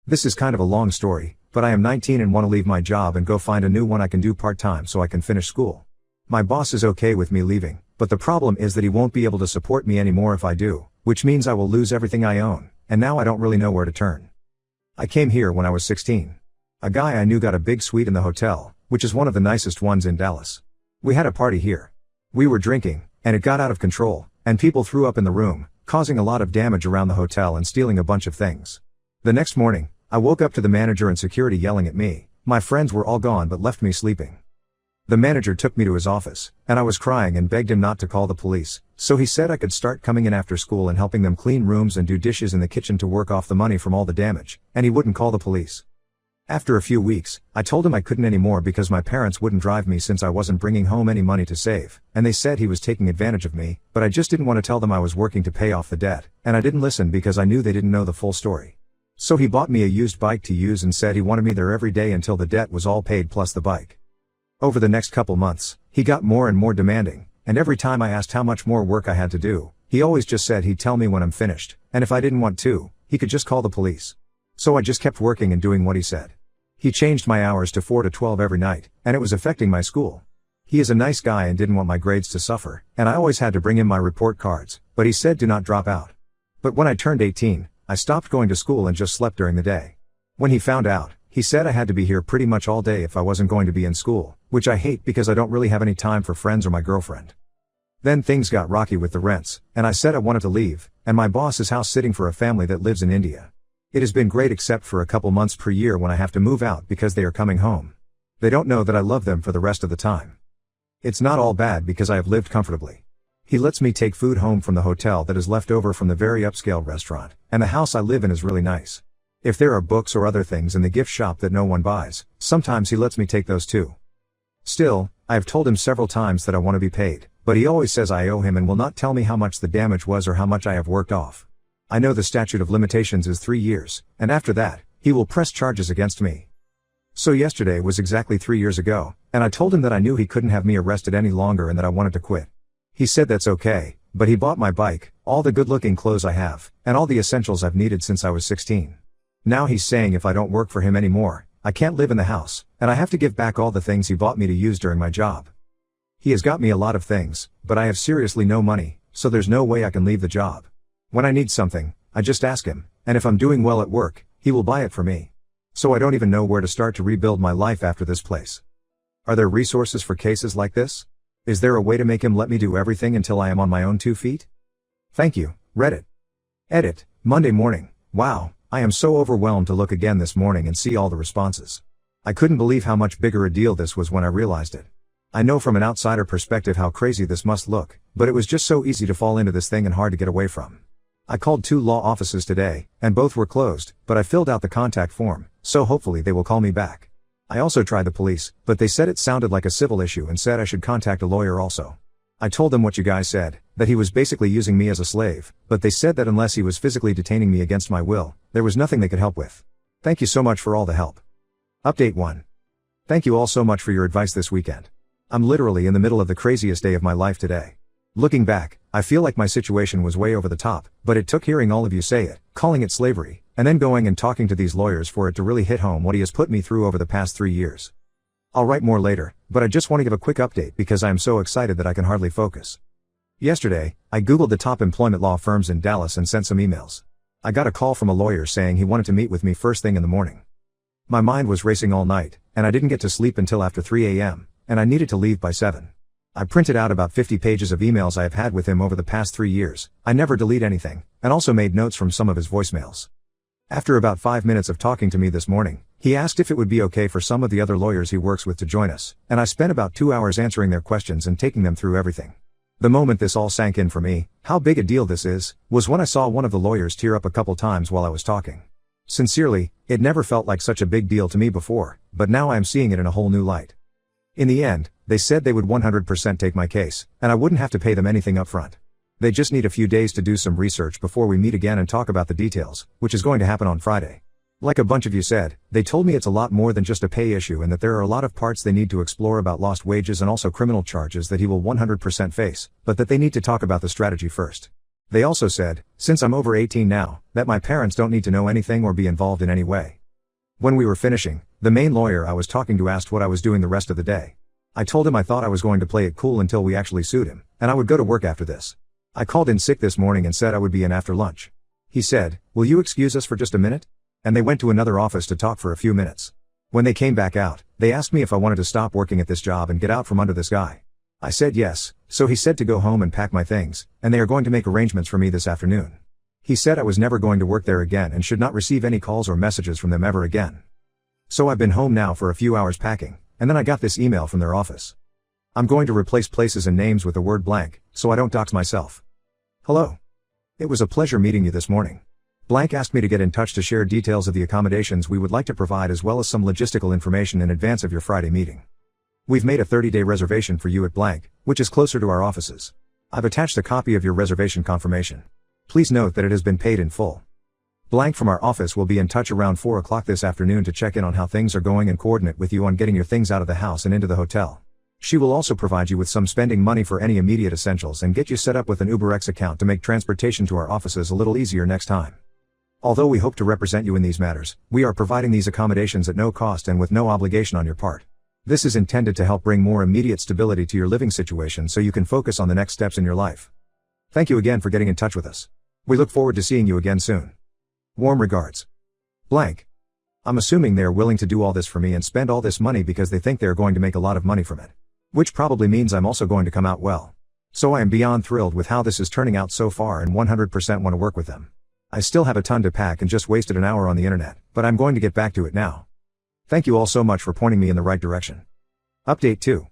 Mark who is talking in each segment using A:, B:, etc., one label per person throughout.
A: This is kind of a long story, but I am 19 and want to leave my job and go find a new one I can do part-time so I can finish school. My boss is okay with me leaving, but the problem is that he won't be able to support me anymore if I do, which means I will lose everything I own, and now I don't really know where to turn. I came here when I was 16. A guy I knew got a big suite in the hotel, which is one of the nicest ones in Dallas. We had a party here. We were drinking, and it got out of control, and people threw up in the room, causing a lot of damage around the hotel and stealing a bunch of things. The next morning, I woke up to the manager and security yelling at me. My friends were all gone but left me sleeping. The manager took me to his office, and I was crying and begged him not to call the police, so he said I could start coming in after school and helping them clean rooms and do dishes in the kitchen to work off the money from all the damage, and he wouldn't call the police. After a few weeks, I told him I couldn't anymore because my parents wouldn't drive me since I wasn't bringing home any money to save, and they said he was taking advantage of me, but I just didn't want to tell them I was working to pay off the debt, and I didn't listen because I knew they didn't know the full story. So he bought me a used bike to use and said he wanted me there every day until the debt was all paid plus the bike. Over the next couple months, he got more and more demanding, and every time I asked how much more work I had to do, he always just said he'd tell me when I'm finished, and if I didn't want to, he could just call the police. So I just kept working and doing what he said. He changed my hours to 4 to 12 every night, and it was affecting my school. He is a nice guy and didn't want my grades to suffer, and I always had to bring him my report cards, but he said do not drop out. But when I turned 18, I stopped going to school and just slept during the day. When he found out, he said I had to be here pretty much all day if I wasn't going to be in school, which I hate because I don't really have any time for friends or my girlfriend. Then things got rocky with the rents, and I said I wanted to leave, and my boss is house sitting for a family that lives in India. It has been great except for a couple months per year when I have to move out because they are coming home. They don't know that I love them for the rest of the time. It's not all bad because I have lived comfortably. He lets me take food home from the hotel that is left over from the very upscale restaurant, and the house I live in is really nice. If there are books or other things in the gift shop that no one buys, sometimes he lets me take those too. Still, I have told him several times that I want to be paid, but he always says I owe him and will not tell me how much the damage was or how much I have worked off. I know the statute of limitations is 3 years, and after that, he will press charges against me. So yesterday was exactly 3 years ago, and I told him that I knew he couldn't have me arrested any longer and that I wanted to quit. He said that's okay, but he bought my bike, all the good-looking clothes I have, and all the essentials I've needed since I was 16. Now he's saying if I don't work for him anymore, I can't live in the house, and I have to give back all the things he bought me to use during my job. He has got me a lot of things, but I have seriously no money, so there's no way I can leave the job. When I need something, I just ask him, and if I'm doing well at work, he will buy it for me. So I don't even know where to start to rebuild my life after this place. Are there resources for cases like this? Is there a way to make him let me do everything until I am on my own 2 feet? Thank you, Reddit. Edit, Monday morning. Wow, I am so overwhelmed to look again this morning and see all the responses. I couldn't believe how much bigger a deal this was when I realized it. I know from an outsider perspective how crazy this must look, but it was just so easy to fall into this thing and hard to get away from. I called 2 law offices today, and both were closed, but I filled out the contact form, so hopefully they will call me back. I also tried the police, but they said it sounded like a civil issue and said I should contact a lawyer also. I told them what you guys said, that he was basically using me as a slave, but they said that unless he was physically detaining me against my will, there was nothing they could help with. Thank you so much for all the help. Update 1. Thank you all so much for your advice this weekend. I'm literally in the middle of the craziest day of my life today. Looking back, I feel like my situation was way over the top, but it took hearing all of you say it, calling it slavery, and then going and talking to these lawyers for it to really hit home what he has put me through over the past 3 years. I'll write more later, but I just want to give a quick update because I am so excited that I can hardly focus. Yesterday, I googled the top employment law firms in Dallas and sent some emails. I got a call from a lawyer saying he wanted to meet with me first thing in the morning. My mind was racing all night, and I didn't get to sleep until after 3 a.m., and I needed to leave by 7. I printed out about 50 pages of emails I have had with him over the past 3 years. I never delete anything, and also made notes from some of his voicemails. After about 5 minutes of talking to me this morning, he asked if it would be okay for some of the other lawyers he works with to join us, and I spent about 2 hours answering their questions and taking them through everything. The moment this all sank in for me, how big a deal this is, was when I saw one of the lawyers tear up a couple times while I was talking. Sincerely, it never felt like such a big deal to me before, but now I am seeing it in a whole new light. In the end, they said they would 100% take my case, and I wouldn't have to pay them anything up front. They just need a few days to do some research before we meet again and talk about the details, which is going to happen on Friday. Like a bunch of you said, they told me it's a lot more than just a pay issue and that there are a lot of parts they need to explore about lost wages and also criminal charges that he will 100% face, but that they need to talk about the strategy first. They also said, since I'm over 18 now, that my parents don't need to know anything or be involved in any way. When we were finishing, the main lawyer I was talking to asked what I was doing the rest of the day. I told him I thought I was going to play it cool until we actually sued him, and I would go to work after this. I called in sick this morning and said I would be in after lunch. He said, "Will you excuse us for just a minute?" And they went to another office to talk for a few minutes. When they came back out, they asked me if I wanted to stop working at this job and get out from under this guy. I said yes, so he said to go home and pack my things, and they are going to make arrangements for me this afternoon. He said I was never going to work there again and should not receive any calls or messages from them ever again. So I've been home now for a few hours packing, and then I got this email from their office. I'm going to replace places and names with the word blank, so I don't dox myself. Hello. It was a pleasure meeting you this morning. Blank asked me to get in touch to share details of the accommodations we would like to provide as well as some logistical information in advance of your Friday meeting. We've made a 30-day reservation for you at blank, which is closer to our offices. I've attached a copy of your reservation confirmation. Please note that it has been paid in full. Blank from our office will be in touch around 4 o'clock this afternoon to check in on how things are going and coordinate with you on getting your things out of the house and into the hotel. She will also provide you with some spending money for any immediate essentials and get you set up with an UberX account to make transportation to our offices a little easier next time. Although we hope to represent you in these matters, we are providing these accommodations at no cost and with no obligation on your part. This is intended to help bring more immediate stability to your living situation so you can focus on the next steps in your life. Thank you again for getting in touch with us. We look forward to seeing you again soon. Warm regards. Blank. I'm assuming they are willing to do all this for me and spend all this money because they think they are going to make a lot of money from it. Which probably means I'm also going to come out well. So I am beyond thrilled with how this is turning out so far and 100% want to work with them. I still have a ton to pack and just wasted an hour on the internet, but I'm going to get back to it now. Thank you all so much for pointing me in the right direction. Update 2.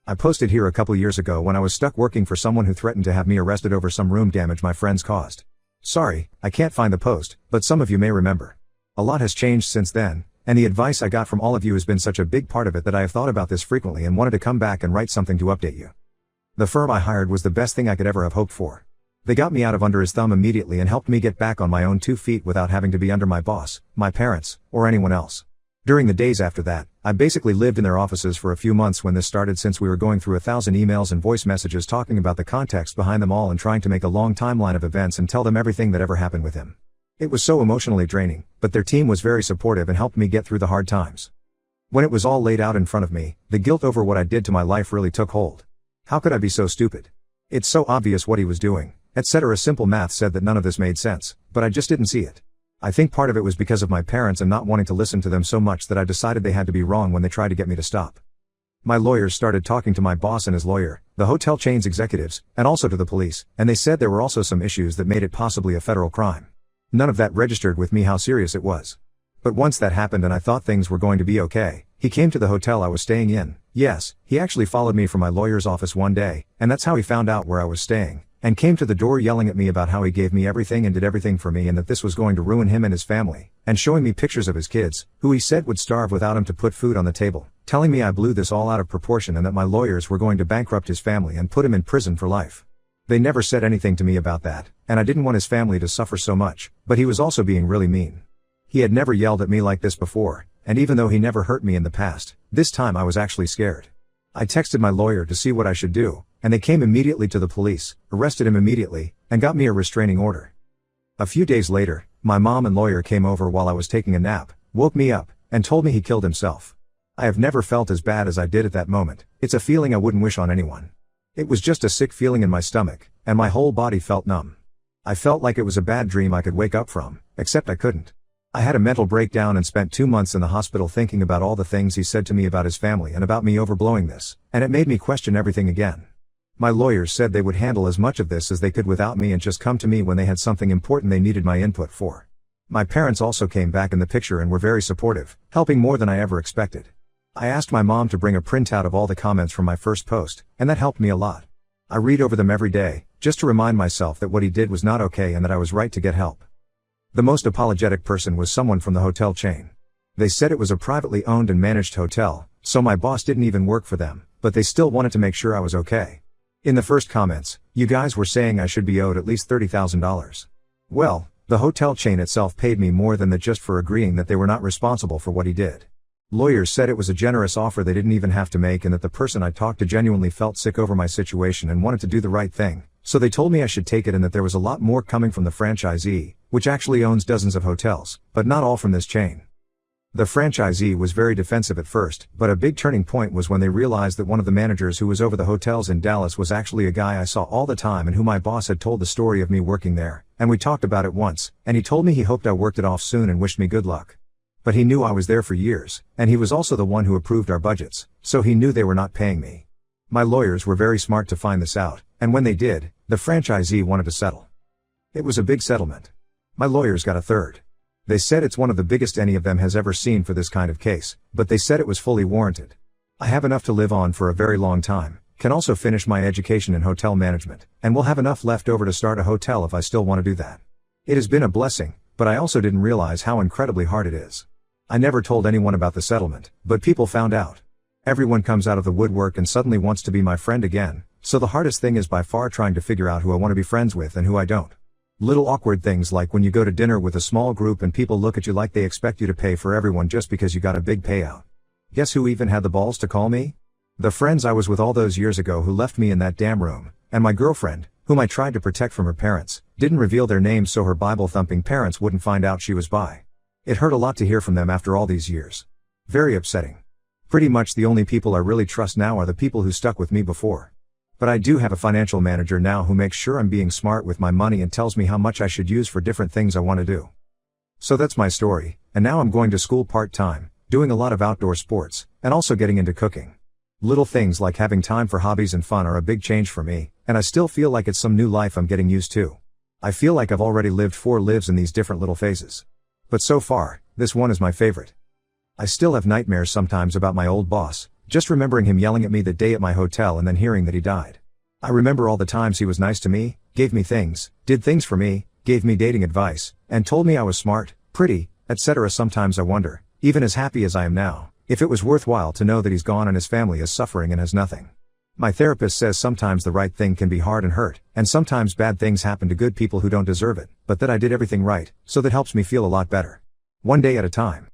A: I posted here a couple years ago when I was stuck working for someone who threatened to have me arrested over some room damage my friends caused. Sorry, I can't find the post, but some of you may remember. A lot has changed since then, and the advice I got from all of you has been such a big part of it that I have thought about this frequently and wanted to come back and write something to update you. The firm I hired was the best thing I could ever have hoped for. They got me out of under his thumb immediately and helped me get back on my own 2 feet without having to be under my boss, my parents, or anyone else. During the days after that, I basically lived in their offices for a few months when this started since we were going through 1,000 emails and voice messages talking about the context behind them all and trying to make a long timeline of events and tell them everything that ever happened with him. It was so emotionally draining, but their team was very supportive and helped me get through the hard times. When it was all laid out in front of me, the guilt over what I did to my life really took hold. How could I be so stupid? It's so obvious what he was doing, etc. Simple math said that none of this made sense, but I just didn't see it. I think part of it was because of my parents and not wanting to listen to them so much that I decided they had to be wrong when they tried to get me to stop. My lawyers started talking to my boss and his lawyer, the hotel chain's executives, and also to the police, and they said there were also some issues that made it possibly a federal crime. None of that registered with me how serious it was. But once that happened and I thought things were going to be okay, he came to the hotel I was staying in. Yes, he actually followed me from my lawyer's office one day, and that's how he found out where I was staying, and came to the door yelling at me about how he gave me everything and did everything for me and that this was going to ruin him and his family, and showing me pictures of his kids, who he said would starve without him to put food on the table, telling me I blew this all out of proportion and that my lawyers were going to bankrupt his family and put him in prison for life. They never said anything to me about that, and I didn't want his family to suffer so much, but he was also being really mean. He had never yelled at me like this before, and even though he never hurt me in the past, this time I was actually scared. I texted my lawyer to see what I should do, and they came immediately to the police, arrested him immediately, and got me a restraining order. A few days later, my mom and lawyer came over while I was taking a nap, woke me up, and told me he killed himself. I have never felt as bad as I did at that moment. It's a feeling I wouldn't wish on anyone. It was just a sick feeling in my stomach, and my whole body felt numb. I felt like it was a bad dream I could wake up from, except I couldn't. I had a mental breakdown and spent 2 months in the hospital thinking about all the things he said to me about his family and about me overblowing this, and it made me question everything again. My lawyers said they would handle as much of this as they could without me and just come to me when they had something important they needed my input for. My parents also came back in the picture and were very supportive, helping more than I ever expected. I asked my mom to bring a printout of all the comments from my first post, and that helped me a lot. I read over them every day, just to remind myself that what he did was not okay and that I was right to get help. The most apologetic person was someone from the hotel chain. They said it was a privately owned and managed hotel, so my boss didn't even work for them, but they still wanted to make sure I was okay. In the first comments, you guys were saying I should be owed at least $30,000. Well, the hotel chain itself paid me more than that just for agreeing that they were not responsible for what he did. Lawyers said it was a generous offer they didn't even have to make and that the person I talked to genuinely felt sick over my situation and wanted to do the right thing, so they told me I should take it and that there was a lot more coming from the franchisee, which actually owns dozens of hotels, but not all from this chain. The franchisee was very defensive at first, but a big turning point was when they realized that one of the managers who was over the hotels in Dallas was actually a guy I saw all the time and who my boss had told the story of me working there, and we talked about it once, and he told me he hoped I worked it off soon and wished me good luck. But he knew I was there for years, and he was also the one who approved our budgets, so he knew they were not paying me. My lawyers were very smart to find this out, and when they did, the franchisee wanted to settle. It was a big settlement. My lawyers got a third. They said it's one of the biggest any of them has ever seen for this kind of case, but they said it was fully warranted. I have enough to live on for a very long time, can also finish my education in hotel management, and will have enough left over to start a hotel if I still want to do that. It has been a blessing, but I also didn't realize how incredibly hard it is. I never told anyone about the settlement, but people found out. Everyone comes out of the woodwork and suddenly wants to be my friend again, so the hardest thing is by far trying to figure out who I want to be friends with and who I don't. Little awkward things like when you go to dinner with a small group and people look at you like they expect you to pay for everyone just because you got a big payout. Guess who even had the balls to call me? The friends I was with all those years ago who left me in that damn room, and my girlfriend, whom I tried to protect from her parents, didn't reveal their names so her Bible-thumping parents wouldn't find out she was bi. It hurt a lot to hear from them after all these years. Very upsetting. Pretty much the only people I really trust now are the people who stuck with me before. But I do have a financial manager now who makes sure I'm being smart with my money and tells me how much I should use for different things I want to do. So that's my story, and now I'm going to school part-time, doing a lot of outdoor sports, and also getting into cooking. Little things like having time for hobbies and fun are a big change for me, and I still feel like it's some new life I'm getting used to. I feel like I've already lived 4 lives in these different little phases. But so far, this one is my favorite. I still have nightmares sometimes about my old boss, just remembering him yelling at me that day at my hotel and then hearing that he died. I remember all the times he was nice to me, gave me things, did things for me, gave me dating advice, and told me I was smart, pretty, etc. Sometimes I wonder, even as happy as I am now, if it was worthwhile to know that he's gone and his family is suffering and has nothing. My therapist says sometimes the right thing can be hard and hurt, and sometimes bad things happen to good people who don't deserve it, but that I did everything right, so that helps me feel a lot better. One day at a time.